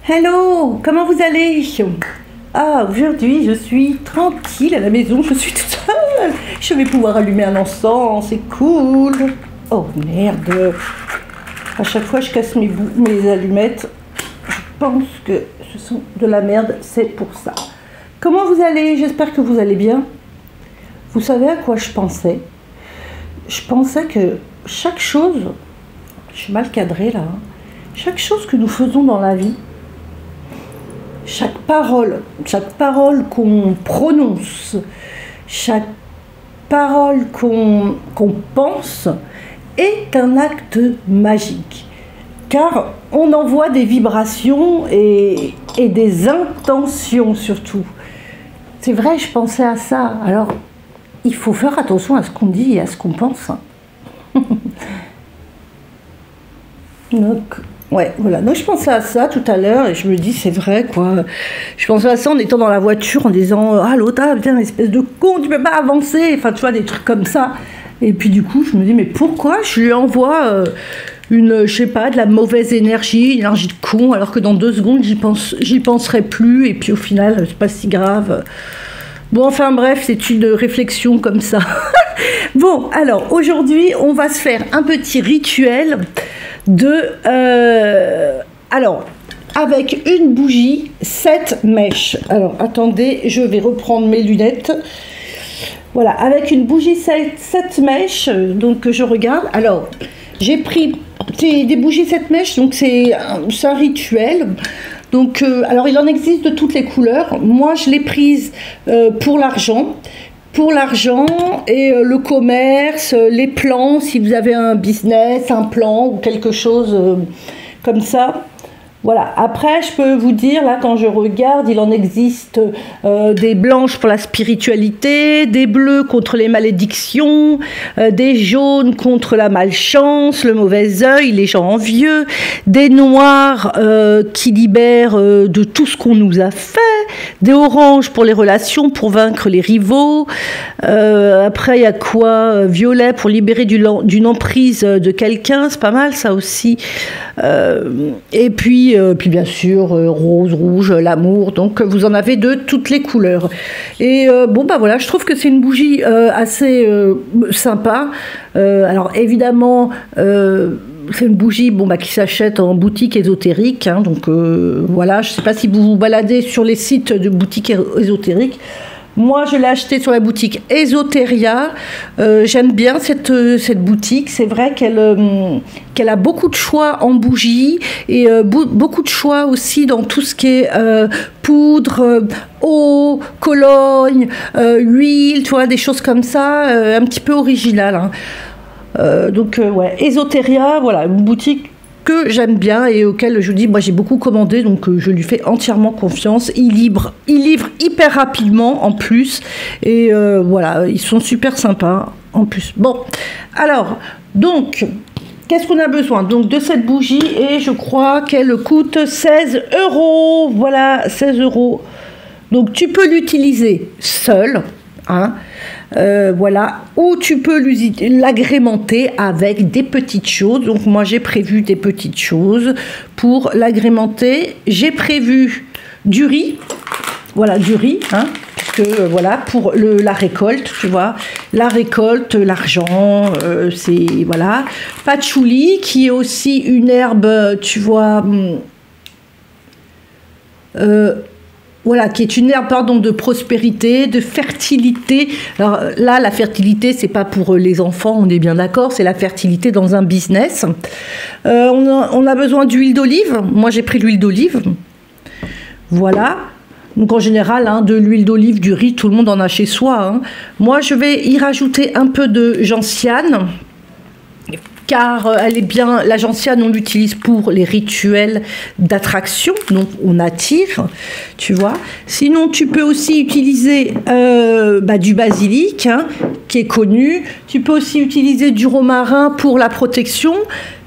Hello, comment vous allez? Ah, aujourd'hui je suis tranquille à la maison, je suis toute seule. Je vais pouvoir allumer un encens, c'est cool. Oh merde, à chaque fois je casse mes allumettes. Je pense que ce sont de la merde, c'est pour ça. Comment vous allez? J'espère que vous allez bien. Vous savez à quoi je pensais? Je pensais que chaque chose, je suis mal cadrée là, hein. Chaque chose que nous faisons dans la vie, chaque parole qu'on prononce, chaque parole qu'on pense est un acte magique. Car on envoie des vibrations et des intentions surtout. C'est vrai, je pensais à ça. Alors, il faut faire attention à ce qu'on dit et à ce qu'on pense. Donc, ouais, voilà. Donc, je pensais à ça tout à l'heure et je me dis, c'est vrai, quoi. Je pensais à ça en étant dans la voiture en disant, ah, l'autre, putain, espèce de con, tu peux pas avancer. Enfin, tu vois, des trucs comme ça. Et puis, du coup, je me dis, mais pourquoi je lui envoie je sais pas, de la mauvaise énergie, une énergie de con, alors que dans 2 secondes, j'y penserai plus. Et puis, au final, c'est pas si grave. Bon, enfin bref, c'est une réflexion comme ça. Bon, alors aujourd'hui, on va se faire un petit rituel alors, avec une bougie, 7 mèches. Alors, attendez, je vais reprendre mes lunettes. Voilà, avec une bougie 7 mèches, donc je regarde. Alors, j'ai pris des bougies 7 mèches, donc c'est un rituel. Donc, alors il en existe de toutes les couleurs. Moi, je l'ai prise pour l'argent. Pour l'argent et le commerce, les plans, si vous avez un business, un plan ou quelque chose comme ça. Voilà, après je peux vous dire, là quand je regarde, il en existe des blanches pour la spiritualité, des bleus contre les malédictions, des jaunes contre la malchance, le mauvais œil, les gens envieux, des noirs qui libèrent de tout ce qu'on nous a fait, des oranges pour les relations, pour vaincre les rivaux, après il y a quoi, violet pour libérer d'une emprise de quelqu'un, c'est pas mal ça aussi, et puis bien sûr, rose, rouge, l'amour, donc vous en avez de toutes les couleurs. Et bon, bah voilà, je trouve que c'est une bougie assez sympa. Alors évidemment, c'est une bougie qui s'achète en boutique ésotérique, hein, donc voilà, je ne sais pas si vous vous baladez sur les sites de boutiques ésotériques. Moi, je l'ai acheté sur la boutique Esoteria. J'aime bien cette boutique. C'est vrai qu'elle a beaucoup de choix en bougies et beaucoup de choix aussi dans tout ce qui est poudre, eau, cologne, huile, tu vois, des choses comme ça, un petit peu originales. Hein. Donc, ouais, Esoteria, voilà, une boutique que j'aime bien et auquel je dis, moi j'ai beaucoup commandé, donc je lui fais entièrement confiance. Il livre hyper rapidement en plus, et voilà, ils sont super sympas en plus. Bon, alors, donc, qu'est-ce qu'on a besoin? Donc de cette bougie, et je crois qu'elle coûte 16 €. Voilà, 16 €. Donc tu peux l'utiliser seule, hein. Voilà, ou tu peux l'agrémenter avec des petites choses. Donc moi j'ai prévu des petites choses pour l'agrémenter. J'ai prévu du riz, voilà, du riz, hein, puisque voilà, pour la récolte, tu vois, la récolte, l'argent, c'est, voilà, patchouli, qui est aussi une herbe, tu vois, voilà, qui est une herbe, pardon, de prospérité, de fertilité. Alors là, la fertilité, c'est pas pour les enfants, on est bien d'accord, c'est la fertilité dans un business. On a besoin d'huile d'olive. Moi, j'ai pris l'huile d'olive. Voilà. Donc en général, hein, de l'huile d'olive, du riz, tout le monde en a chez soi. Hein. Moi, je vais y rajouter un peu de gentiane, car elle est bien, la gentiane, on l'utilise pour les rituels d'attraction, donc on attire, tu vois. Sinon, tu peux aussi utiliser du basilic, hein, qui est connu. Tu peux aussi utiliser du romarin pour la protection,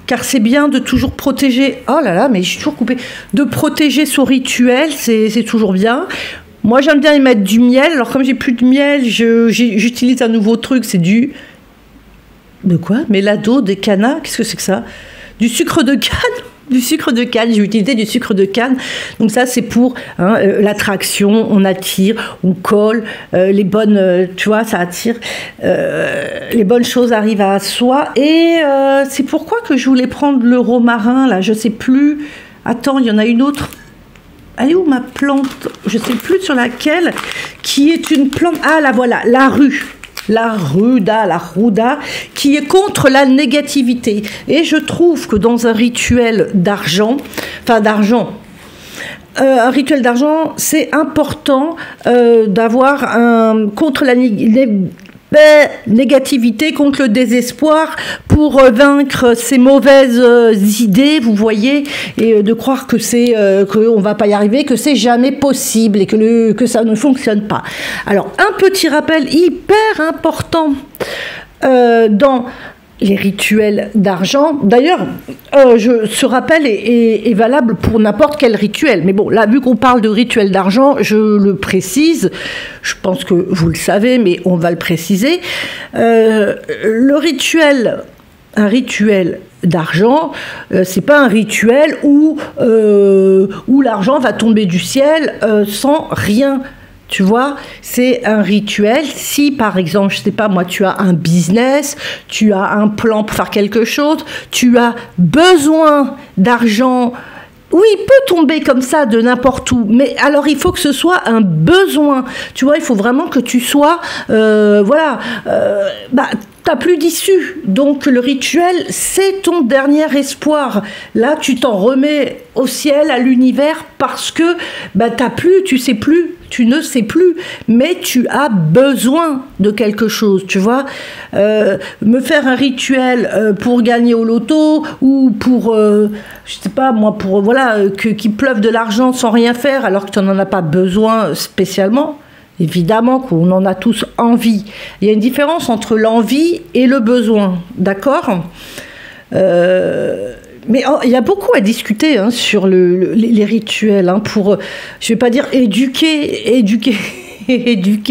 car c'est bien de toujours protéger, oh là là, mais je suis toujours coupée, de protéger son rituel, c'est toujours bien. Moi, j'aime bien y mettre du miel. Alors, comme j'ai plus de miel, j'utilise un nouveau truc, c'est du... De quoi? Mélado, des cannas, qu'est-ce que c'est que ça? Du sucre de canne? Du sucre de canne, j'ai utilisé du sucre de canne. Donc ça, c'est pour l'attraction, on attire, on colle, les bonnes, tu vois, ça attire, les bonnes choses arrivent à soi. Et c'est pourquoi que je voulais prendre le romarin, là, je sais plus. Attends, il y en a une autre. Elle est où ma plante? Je sais plus sur laquelle, qui est une plante. Ah, là, voilà, la rue. La ruda, qui est contre la négativité. Et je trouve que dans un rituel d'argent, un rituel d'argent, c'est important d'avoir contre la négativité, contre le désespoir, pour vaincre ces mauvaises idées, vous voyez, et de croire que qu'on va pas y arriver, que c'est jamais possible et que ça ne fonctionne pas. Alors, un petit rappel hyper important dans les rituels d'argent. D'ailleurs, ce rappel est valable pour n'importe quel rituel. Mais bon, là, vu qu'on parle de rituel d'argent, je le précise. Je pense que vous le savez, mais on va le préciser. Un rituel d'argent, c'est pas un rituel où l'argent va tomber du ciel sans rien. Tu vois, c'est un rituel. Si, par exemple, je sais pas, moi, tu as un business, tu as un plan pour faire quelque chose, tu as besoin d'argent. Oui, il peut tomber comme ça de n'importe où, mais alors il faut que ce soit un besoin. Tu vois, il faut vraiment que tu sois, t'as plus d'issue. Donc le rituel, c'est ton dernier espoir. Là, tu t'en remets au ciel, à l'univers, parce que tu ne sais plus, mais tu as besoin de quelque chose, tu vois. Me faire un rituel pour gagner au loto, ou pour, je sais pas moi, pour, qu'il pleuve de l'argent sans rien faire, alors que tu n'en as pas besoin spécialement. Évidemment qu'on en a tous envie. Il y a une différence entre l'envie et le besoin, d'accord ? Mais il y a beaucoup à discuter sur les rituels, pour, je ne vais pas dire éduquer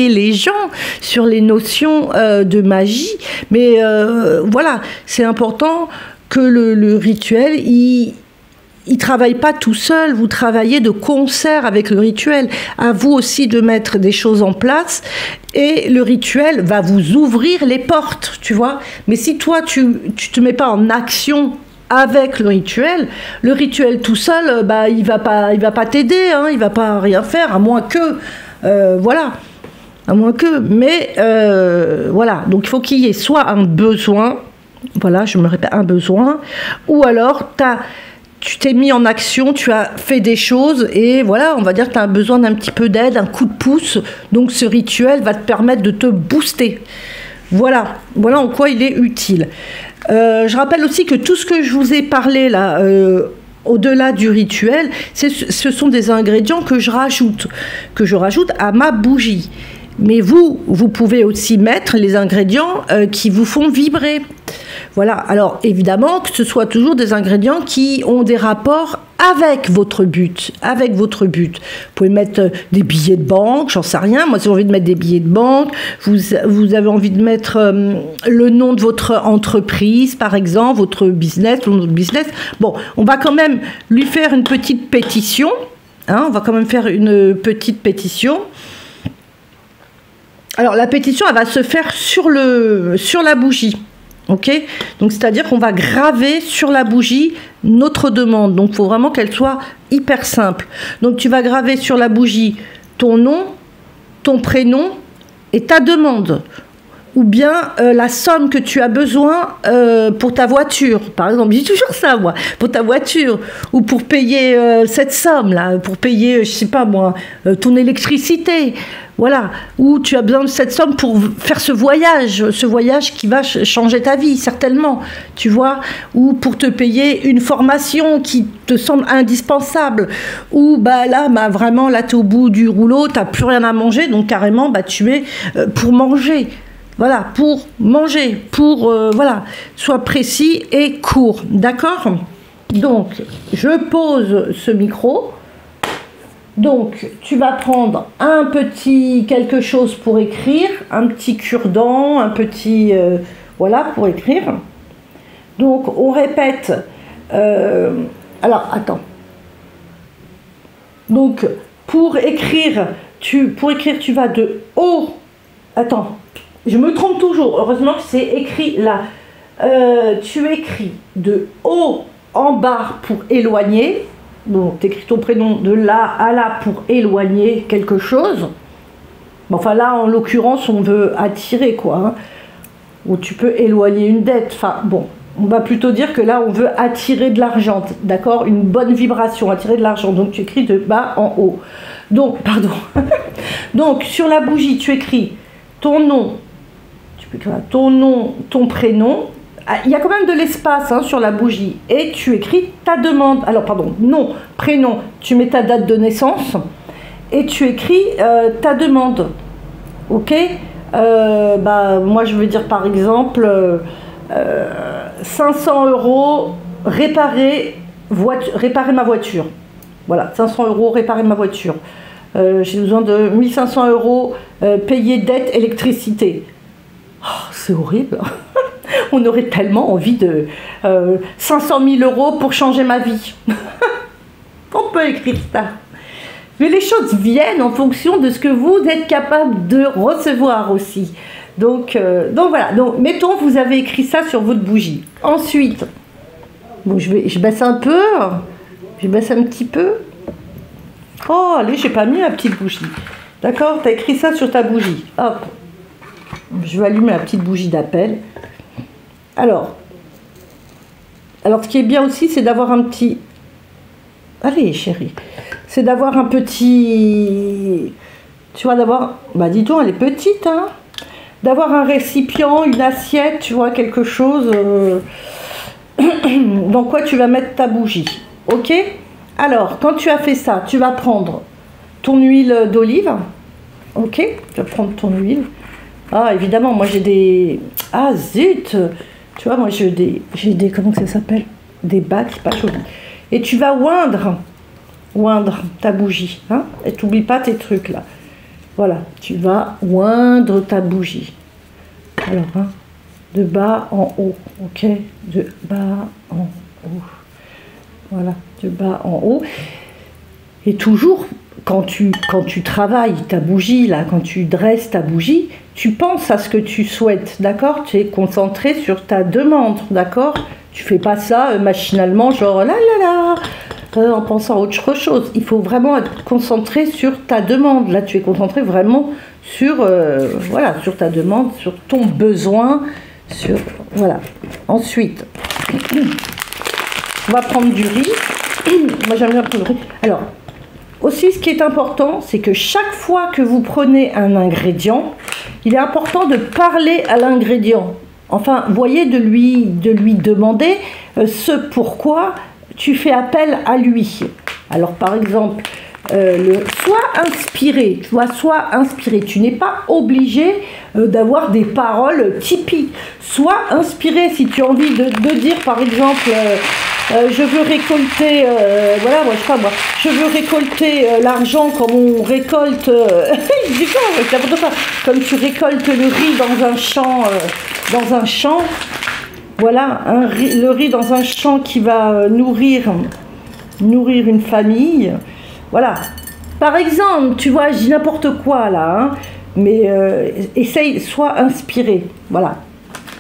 les gens sur les notions de magie, mais voilà, c'est important que le rituel, il travaille pas tout seul, vous travaillez de concert avec le rituel. À vous aussi de mettre des choses en place, et le rituel va vous ouvrir les portes, tu vois. Mais si toi, tu te mets pas en action avec le rituel tout seul, il va pas t'aider, il va pas rien faire, à moins que, mais voilà. Donc il faut qu'il y ait soit un besoin, voilà, je me répète, un besoin, ou alors tu t'es mis en action, tu as fait des choses, et voilà, on va dire que tu as besoin d'un petit peu d'aide, un coup de pouce, donc ce rituel va te permettre de te booster. Voilà en quoi il est utile. Je rappelle aussi que tout ce que je vous ai parlé là, au-delà du rituel, ce sont des ingrédients que je rajoute à ma bougie. Mais vous pouvez aussi mettre les ingrédients qui vous font vibrer. Voilà, alors évidemment que ce soit toujours des ingrédients qui ont des rapports avec votre but. Vous pouvez mettre des billets de banque, j'en sais rien. Moi, si j'ai envie de mettre des billets de banque, vous avez envie de mettre le nom de votre entreprise, par exemple, votre business. Bon, on va quand même lui faire une petite pétition. Alors, la pétition, elle va se faire sur la bougie. Ok, donc c'est-à-dire qu'on va graver sur la bougie notre demande. Donc il faut vraiment qu'elle soit hyper simple. Donc tu vas graver sur la bougie ton nom, ton prénom et ta demande. Ou bien la somme que tu as besoin pour ta voiture. Par exemple, je dis toujours ça, moi, pour ta voiture. Ou pour payer cette somme-là, pour payer, je sais pas moi, ton électricité. Voilà, ou tu as besoin de cette somme pour faire ce voyage qui va changer ta vie, certainement, tu vois, ou pour te payer une formation qui te semble indispensable, ou vraiment, là, tu es au bout du rouleau, tu n'as plus rien à manger, donc carrément, tu es pour manger. Voilà, pour manger, sois précis et court, d'accord ? Donc, je pose ce micro. Donc, tu vas prendre un petit quelque chose pour écrire, un petit cure-dent, un petit... pour écrire. Donc, on répète Alors, attends. Donc, pour écrire, tu vas de haut. Attends, je me trompe toujours. Heureusement que c'est écrit là. Tu écris de haut en bas pour éloigner. Donc, tu écris ton prénom de là à là pour éloigner quelque chose. Enfin, là, en l'occurrence, on veut attirer, quoi. Hein. Ou tu peux éloigner une dette. Enfin, bon, on va plutôt dire que là, on veut attirer de l'argent. D'accord? Une bonne vibration, attirer de l'argent. Donc, tu écris de bas en haut. Donc, pardon. Donc, sur la bougie, tu écris ton nom. Tu peux écrire ton nom, ton prénom. Il y a quand même de l'espace hein, sur la bougie. Et tu écris ta demande. Alors, pardon, nom, prénom. Tu mets ta date de naissance. Et tu écris ta demande. Ok? Moi, je veux dire, par exemple, 500 € réparer ma voiture. Voilà, 500 € réparer ma voiture. J'ai besoin de 1500 € payer dette électricité. Oh, c'est horrible. On aurait tellement envie de 500 000 € pour changer ma vie. On peut écrire ça. Mais les choses viennent en fonction de ce que vous êtes capable de recevoir aussi. Donc voilà. Donc, mettons, vous avez écrit ça sur votre bougie. Ensuite, bon, je baisse un peu. Je baisse un petit peu. Oh, allez, j'ai pas mis ma petite bougie. D'accord, tu as écrit ça sur ta bougie. Hop. Je vais allumer la petite bougie d'appel. Alors, ce qui est bien aussi, c'est d'avoir un petit... Allez, chérie. C'est d'avoir un petit... Tu vois, d'avoir... Bah, dis-donc, elle est petite, hein. D'avoir un récipient, une assiette, tu vois, quelque chose... dans quoi tu vas mettre ta bougie. Ok? Alors, quand tu as fait ça, tu vas prendre ton huile d'olive. Ok? Tu vas prendre ton huile. Ah, évidemment, moi j'ai des... Ah, zut! Tu vois, moi j'ai des... Comment ça s'appelle? Des bacs, pas joli. Et tu vas oindre ta bougie. Hein? Et t'oublies pas tes trucs là. Voilà, tu vas oindre ta bougie. Alors, hein, de bas en haut. Ok? De bas en haut. Voilà, de bas en haut. Et toujours, quand tu travailles ta bougie, là, quand tu dresses ta bougie, tu penses à ce que tu souhaites, d'accord? Tu es concentré sur ta demande, d'accord? Tu fais pas ça machinalement, genre là là là, en pensant à autre chose. Il faut vraiment être concentré sur ta demande. Là, tu es concentré vraiment sur, voilà, sur ta demande, sur ton besoin, sur, voilà. Ensuite, on va prendre du riz. Moi, j'aime bien prendre du riz. Alors, aussi, ce qui est important, c'est que chaque fois que vous prenez un ingrédient, il est important de parler à l'ingrédient. Enfin, voyez, de lui demander ce pourquoi tu fais appel à lui. Alors, par exemple, sois inspiré, tu vois, sois inspiré. Tu n'es pas obligé d'avoir des paroles typiques. Sois inspiré si tu as envie de dire, par exemple... je veux récolter, voilà, moi, je sais pas moi, je veux récolter l'argent comme on récolte, je dis quoi, comme tu récoltes le riz dans un champ, voilà, le riz dans un champ qui va nourrir une famille, voilà. Par exemple, tu vois, je dis n'importe quoi là, hein, mais essaye, sois inspiré, voilà.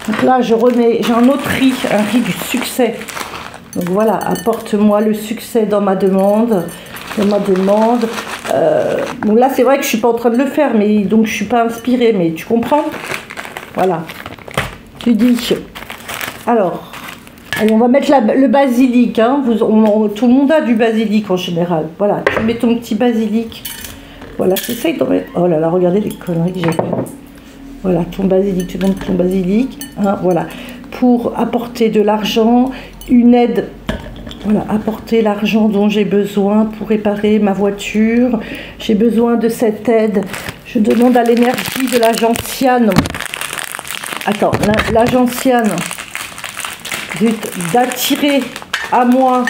Donc là, j'ai un autre riz, un riz du succès. Donc voilà, apporte-moi le succès dans ma demande. Bon là, c'est vrai que je ne suis pas en train de le faire, mais donc je ne suis pas inspirée, mais tu comprends? Voilà. Tu dis. Alors, allez, on va mettre le basilic. Hein. Tout le monde a du basilic en général. Voilà, tu mets ton petit basilic. Voilà, j'essaye de mettre... Oh là là, regardez les conneries que j'ai faites. Voilà, ton basilic, tu montes ton basilic. Hein, voilà. Pour apporter de l'argent, une aide, voilà, apporter l'argent dont j'ai besoin pour réparer ma voiture. J'ai besoin de cette aide. Je demande à l'énergie de la gentiane. Attends, la gentiane, d'attirer à moi.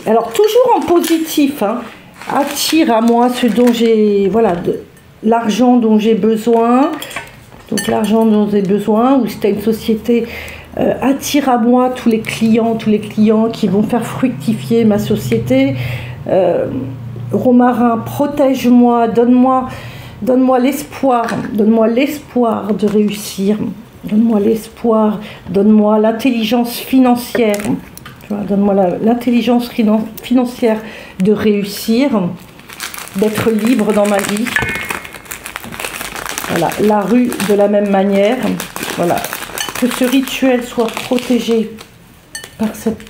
Alors, toujours en positif, hein, attire à moi ce dont j'ai, voilà, l'argent dont j'ai besoin. Donc l'argent dont j'ai besoin, ou si tu as une société attire à moi tous les clients qui vont faire fructifier ma société. Romarin, protège-moi, donne-moi l'espoir de réussir, donne-moi l'espoir, donne-moi l'intelligence financière, tu vois, donne-moi l'intelligence financière de réussir, d'être libre dans ma vie. Voilà, la rue de la même manière, voilà, que ce rituel soit protégé par cette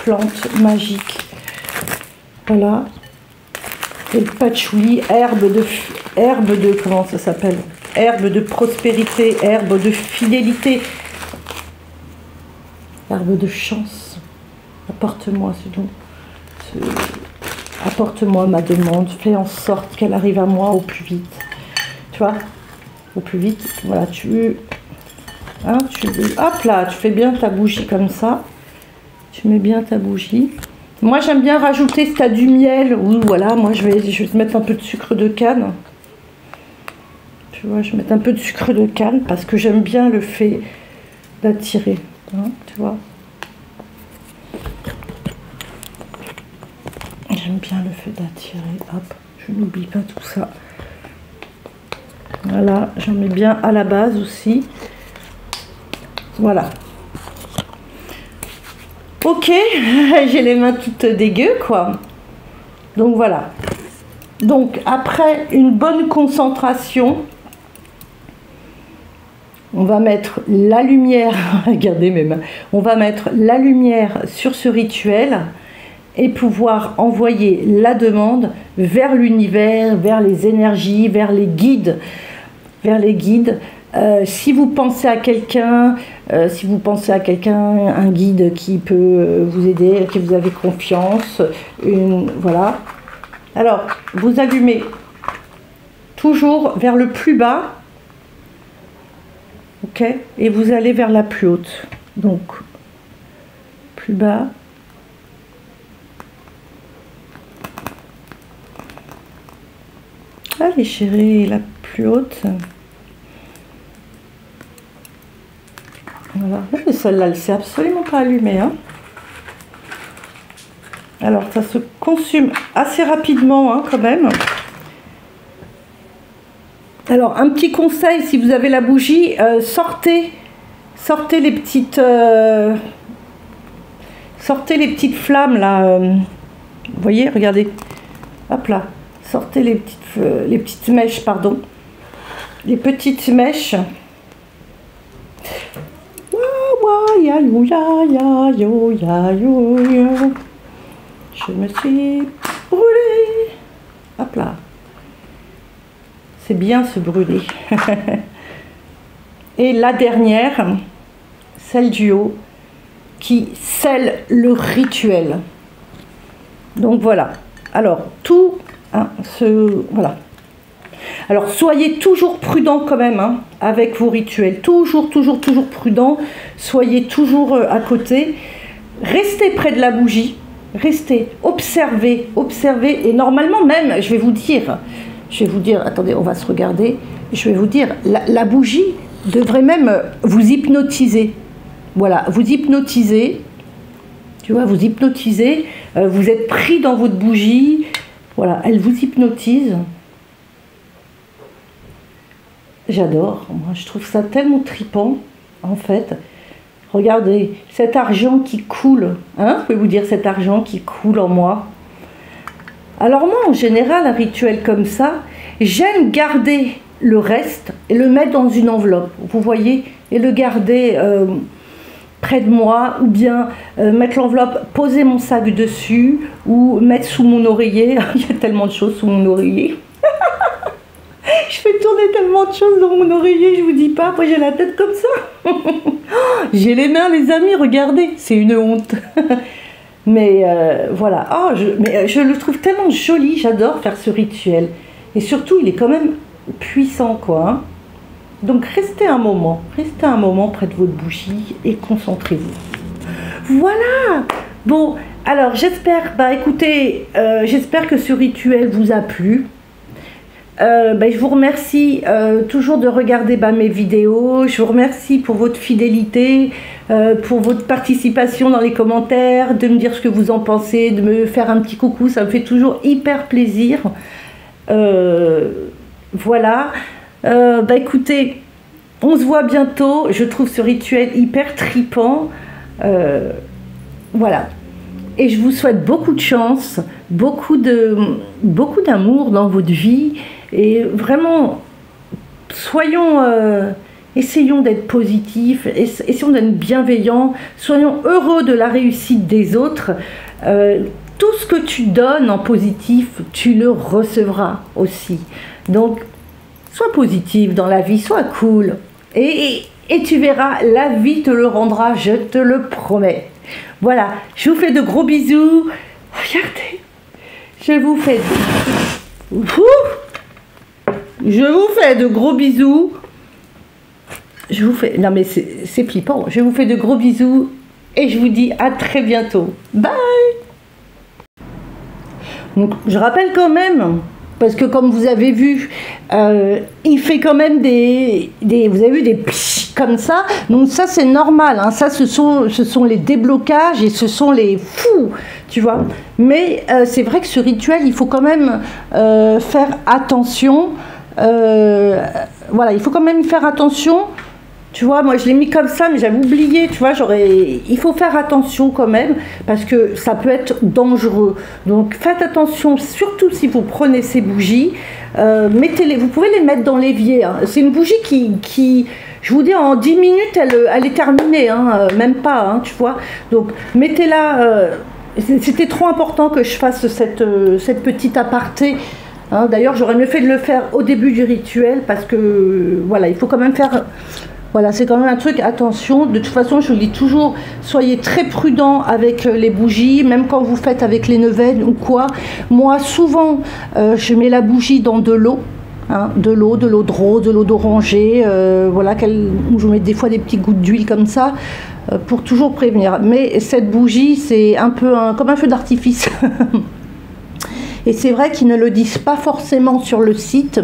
plante magique. Voilà. Et le patchouli, herbe de, comment ça s'appelle? Herbe de prospérité, herbe de fidélité, herbe de chance. Apporte-moi apporte-moi ma demande, fais en sorte qu'elle arrive à moi au plus vite. Tu vois, au plus vite, voilà, hop là, tu fais bien ta bougie comme ça. Tu mets bien ta bougie. Moi, j'aime bien rajouter, si tu as du miel, ou voilà, moi, je vais mettre un peu de sucre de canne. Tu vois, je vais mettre un peu de sucre de canne parce que j'aime bien le fait d'attirer. Hein, tu vois. J'aime bien le fait d'attirer. Hop, je n'oublie pas tout ça. Voilà, j'en mets bien à la base aussi. Voilà. Ok, j'ai les mains toutes dégueu, quoi. Donc voilà. Donc après une bonne concentration, on va mettre la lumière, regardez mes mains, on va mettre la lumière sur ce rituel et pouvoir envoyer la demande vers l'univers, vers les énergies, vers les guides, si vous pensez à quelqu'un, un guide qui peut vous aider, qui vous avez confiance, voilà. Alors, vous allumez toujours vers le plus bas, ok, et vous allez vers la plus haute. Donc, plus bas. Allez, chérie, la plus haute. Voilà. Celle-là, elle ne s'est absolument pas allumée. Hein. Alors, ça se consume assez rapidement, hein, quand même. Alors, un petit conseil, si vous avez la bougie, sortez les petites flammes, là. Vous voyez, regardez. Hop là. Sortez les petites mèches, pardon. Les petites mèches. Je me suis brûlée. Hop là. C'est bien se brûler. Et la dernière, celle du haut, qui scelle le rituel. Donc voilà. Alors, tout, hein, voilà. Alors, soyez toujours prudent quand même, hein, avec vos rituels. Toujours prudent. Soyez toujours à côté. Restez près de la bougie. Restez, observez. Et normalement même, je vais vous dire, attendez, on va se regarder. Je vais vous dire, la bougie devrait même vous hypnotiser. Voilà, vous hypnotisez. Tu vois, vous hypnotisez. Vous êtes pris dans votre bougie. Voilà, elle vous hypnotise. J'adore, moi je trouve ça tellement tripant, en fait. Regardez, cet argent qui coule, hein, je peux vous dire cet argent qui coule en moi. Alors moi, en général, un rituel comme ça, j'aime garder le reste et le mettre dans une enveloppe, vous voyez, et le garder près de moi, ou bien mettre l'enveloppe, poser mon sac dessus, ou mettre sous mon oreiller. Il y a tellement de choses sous mon oreiller. Je fais tourner tellement de choses dans mon oreiller, je vous dis pas, après j'ai la tête comme ça. J'ai les mains, les amis, regardez, c'est une honte. Mais voilà, je le trouve tellement joli, j'adore faire ce rituel. Et surtout, il est quand même puissant, quoi. Hein. Donc restez un moment près de votre bougie et concentrez-vous. Voilà. Bon, alors j'espère, écoutez, j'espère que ce rituel vous a plu. Je vous remercie toujours de regarder mes vidéos. Je vous remercie pour votre fidélité, pour votre participation dans les commentaires, de me dire ce que vous en pensez, de me faire un petit coucou. Ça me fait toujours hyper plaisir. Voilà. Écoutez, on se voit bientôt. Je trouve ce rituel hyper tripant. Voilà. Et je vous souhaite beaucoup de chance, beaucoup d'amour dans votre vie. Et vraiment, essayons d'être positifs, essayons d'être bienveillants, soyons heureux de la réussite des autres. Tout ce que tu donnes en positif, tu le recevras aussi. Donc, sois positif dans la vie, sois cool. Et tu verras, la vie te le rendra, je te le promets. Voilà, je vous fais de gros bisous. Regardez, je vous fais de gros bisous. Non mais c'est flippant. Je vous fais de gros bisous et je vous dis à très bientôt. Bye. Donc, je rappelle quand même, parce que comme vous avez vu, il fait quand même vous avez vu des psh comme ça. Donc ça c'est normal, hein. Ça ce sont les déblocages et ce sont les fous, tu vois. Mais c'est vrai que ce rituel, il faut quand même faire attention. Voilà, il faut quand même faire attention. Tu vois, moi je l'ai mis comme ça, mais j'avais oublié, tu vois, il faut faire attention quand même, parce que ça peut être dangereux. Donc faites attention, surtout si vous prenez ces bougies, mettez-les, vous pouvez les mettre dans l'évier, hein. C'est une bougie qui, je vous dis, en 10 minutes, elle est terminée, hein, même pas, hein, tu vois. Donc mettez-la, c'était trop important que je fasse cette petite aparté. Hein. D'ailleurs, j'aurais mieux fait de le faire au début du rituel, parce que, voilà, il faut quand même faire... Voilà, c'est quand même un truc, attention, de toute façon, je vous dis toujours, soyez très prudents avec les bougies, même quand vous faites avec les neuvaines ou quoi. Moi, souvent, je mets la bougie dans de l'eau, hein, de l'eau de rose, de l'eau d'oranger, voilà, je mets des fois des petits gouttes d'huile comme ça, pour toujours prévenir. Mais cette bougie, c'est un peu comme un feu d'artifice. Et c'est vrai qu'ils ne le disent pas forcément sur le site.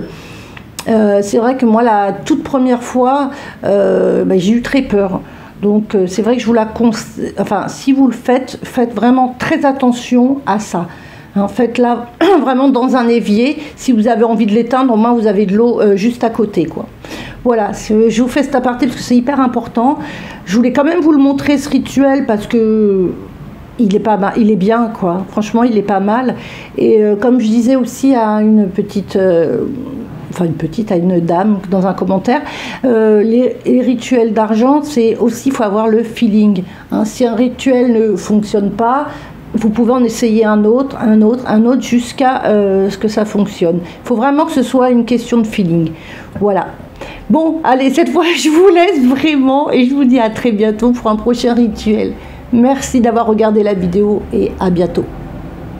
C'est vrai que moi, la toute première fois, j'ai eu très peur. Donc, c'est vrai que je vous la conseille. Enfin, si vous le faites, faites vraiment très attention à ça. En fait, là, vraiment dans un évier, si vous avez envie de l'éteindre, au moins vous avez de l'eau juste à côté, quoi. Voilà, je vous fais cet aparté parce que c'est hyper important. Je voulais quand même vous le montrer, ce rituel, parce que il est pas mal, il est bien, quoi. Franchement, il est pas mal. Et comme je disais aussi à une petite... à une dame dans un commentaire, les rituels d'argent, c'est aussi, il faut avoir le feeling. Hein. Si un rituel ne fonctionne pas, vous pouvez en essayer un autre, jusqu'à ce que ça fonctionne. Il faut vraiment que ce soit une question de feeling. Voilà. Bon, allez, cette fois, je vous laisse vraiment et je vous dis à très bientôt pour un prochain rituel. Merci d'avoir regardé la vidéo et à bientôt.